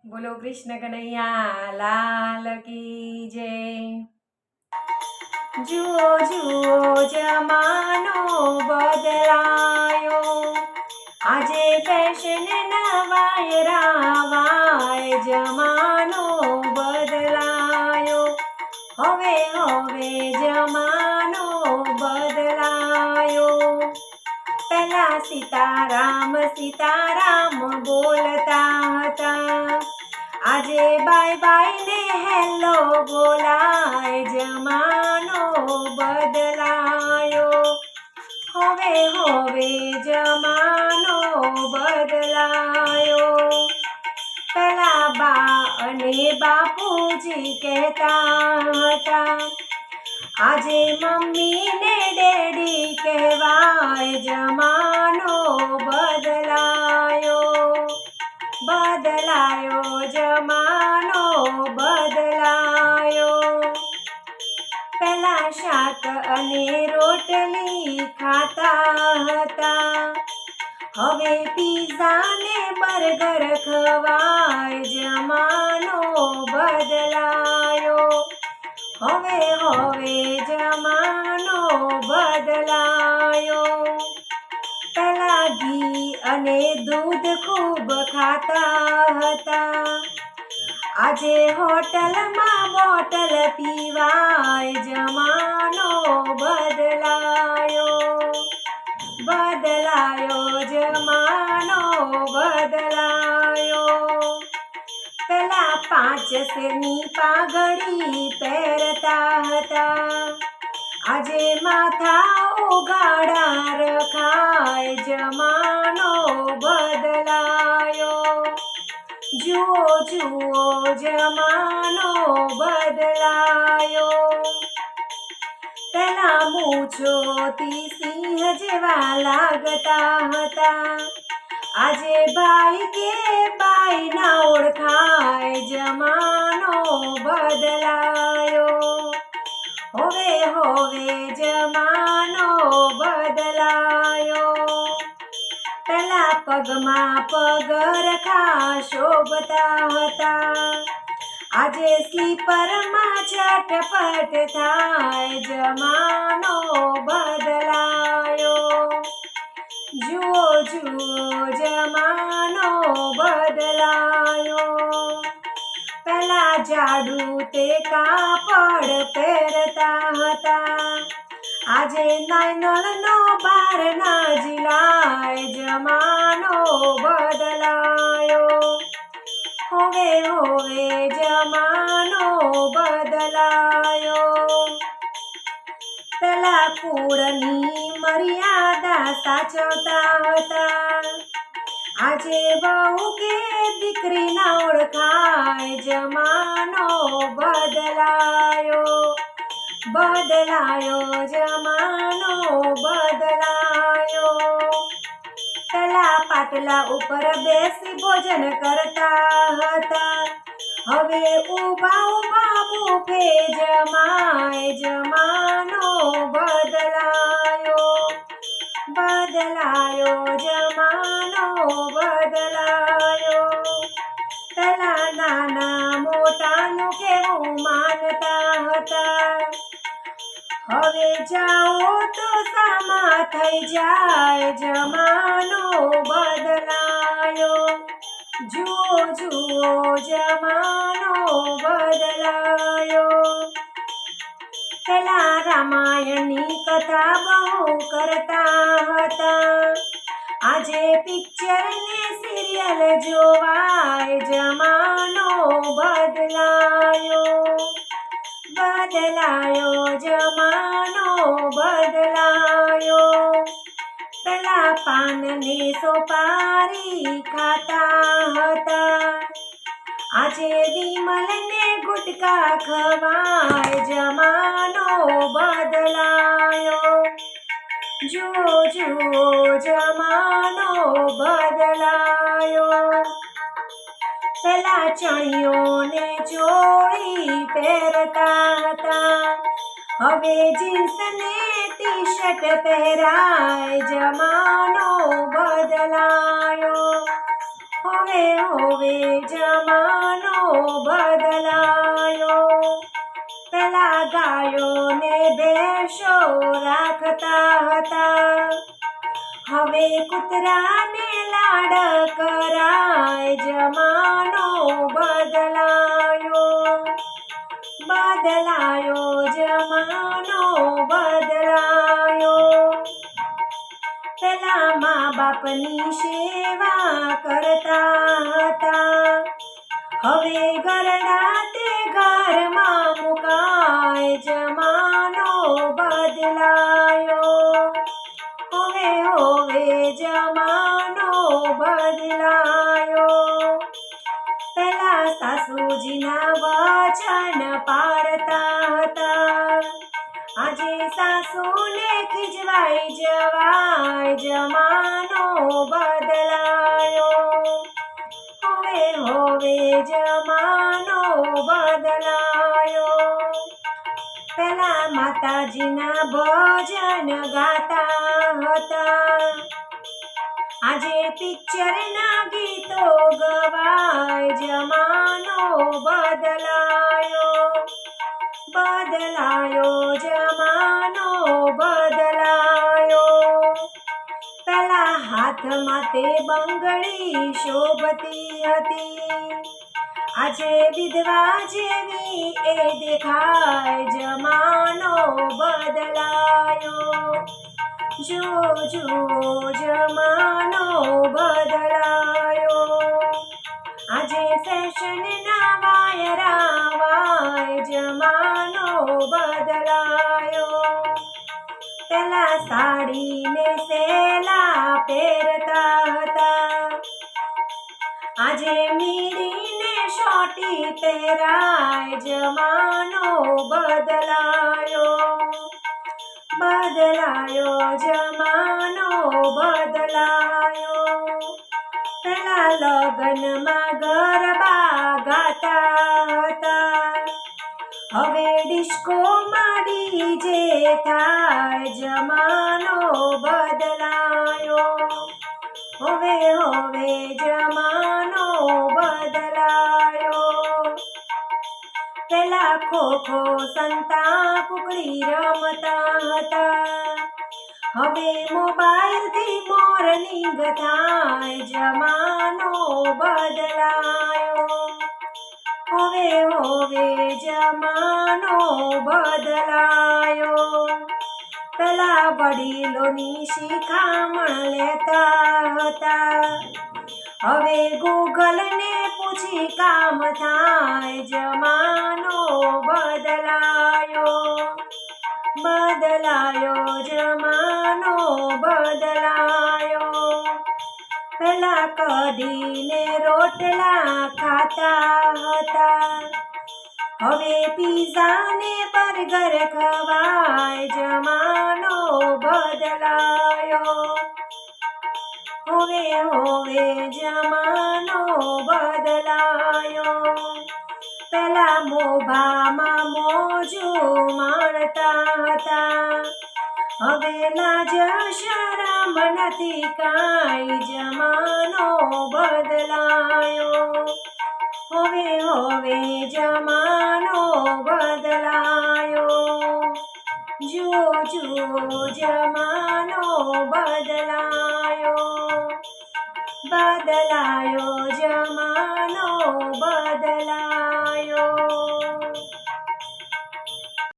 બોલો કૃષ્ણ કનૈયા લાલ કી જય। જુઓ જુઓ જમાનો બદલાયો, આજે ફેશન નવાય રાવાય, જમાનો બદલાયો, હવે હવે જમાનો બદલાયો। પહેલા સીતારામ સીતારામ બોલતા હતા, આજે બાય બાય ને હેલો બોલાય, જમાનો બદલાયો, હવે હવે જમાનો બદલાયો। પેલા બા અને બાપુજી કહેતા હતા, આજે મમ્મી ને ડેડી કહેવાય, જમાનો બદલાયો બદલાયો, જમાનો બદલાયો। પેલા શાક અને રોટલી ખાતા હતા, હવે પીઝા ને બર્ગર ખવાય, જમાનો બદલાયો, હવે હવે જમાનો બદલાયો। પેલા ઘી અને દૂધ ખૂબ ખાતા હતા, આજે હોટલમાં બોટલ પીવાય, જમાનો બદલાયો બદલાયો, જમાનો બદલાયો। પેલા 5 શેરની પાઘડી પહેરતા હતા, આજે માથા ઉઘાડા રખાય, જમાનો બદલાયો, જુઓ જુઓ જમાનો બદલાયો। પેલા મૂછોથી સિંહ જેવા લાગતા હતા, આજે ભાઈ કે બાઈ ના ઓળખાય, જમાનો બદલાયો, હવે હવે જમાનો બદલાયો। પેલા પગમાં પગરખા શોભતા હતા, આજે સ્લીપરમાં ચટપટ થાય, જમાનો બદલાયો, જુઓ જુઓ જમાનો બદલાયો। પેલા જાડુ તે કાપડ પહેરતા હતા, આજે નાયલોનનો બાર ના ઝીલાય, જમાનો બદલાયો, હવે હવે જમાનો બદલાયો। પેલા કુળની મર્યાદા સાચવતા હતા, આજે બહુ કે દીકરી ના ઓળખાય, જમાનો બદલાયો બદલાયો, જમાનો બદલાયો। પેલા પાટલા ઉપર બેસી ભોજન કરતા હતા, હવે ઊભા ઊભા બુફે જમાય, જમાનો બદલાયો બદલાયો, જમાનો બદલાયો। પેલા નાના મોટાનું કેવું માનતા હતા, હવે જાઓ તો સામા થઈ જાય, જમાનો બદલાયો, જુઓ જુઓ જમાનો બદલાયો। પેલા રામાયણની કથા બહુ કરતા હતા, આજે પિક્ચર ને સિરિયલ જોવાય, જમાનો બદલાયો બદલાયો, જમાનો બદલાયો। પેલા પાન ને સોપારી ખાતા હતા, આજે વિમલ ને ગુટકા ખવાય, જમાનો બદલાયો, જુઓ જુઓ જમાનો બદલાયો। પેલા ચણિયો ને ચોળી પહેરતા હતા, હવે જીન્સ ને ટી શર્ટ પહેરાય, જમાનો બદલાયો, હવે હવે જમાનો બદલાયો. પેલા ગાયોને ભેંસો રાખતા હતા, હવે કૂતરાને લાડ કરાય. જમાનો બદલાયો, બદલાયો જમાનો બદલાયો. પેલા મા બાપની સેવા કરતા હતા, હવે ઘરડા તે ઘરમાં મુકાય. જમાનો બદલાયો, હવે હવે જમાનો બદલાયો. પેલા સાસુજીના વચન પાળતા હતા, આજે સાસુને ખીજવાઈ જવાય. જમાનો બદલાયો, હવે હવે જમાનો બદલાયો. પેલા માતાજીના ભજન ગાતા હતા, આજે પિક્ચરના ગીતો ગવાય. જમાનો બદલાયો, બદલાયો જમાનો બદલાયો. પેલા હાથમાં તે બંગડી શોભતી હતી, આજે વિધવા જેવી એ દેખાય. જમાનો બદલાયો, જો જો જમાનો બદલાયો. આજે ફેશનના વાયરા વાય. જમાનો બદલાયો. પેલા સાડીને સેલા પહેરતા હતા, આજે મીડીને શોટી પહેરાય. જમાનો બદલાયો, બદલાયો જમાનો બદલાયો. પેલા લગ્નમાં ગરબા ગાતા હતા, હવે ડિસ્કોમાં ડીજે થાય. જમાનો બદલાયો, હવે હવે જમાનો બદલાયો. પેલા ખોખો સંતા કુકડી રમતા હતા, હવે મોબાઈલથી મોર્નિંગ થાય. જમાનો બદલાયો, હવે હવે જમાનો બદલાયો. પેલા વડીલોની શિખામણ લેતા હતા, હવે ગૂગલને પૂછી કામ થાય. જમાનો બદલાયો, બદલાયો જમાનો બદલાયો. પેલા કઢીને રોટલા ખાતા હતા, હવે પીઝા ને બર્ગર ખવાય. જમાનો બદલાયો, હવે હવે જમાનો બદલાયો. પેલા મોભામાં મોજું માણતા હતા, હવે લાજ શરમ નથી કાંઈ. જમાનો બદલાયો, હવે હવે જમાનો બદલાયો. જો જો જમાનો બદલાયો, બદલાયો જમાનો બદલાયો.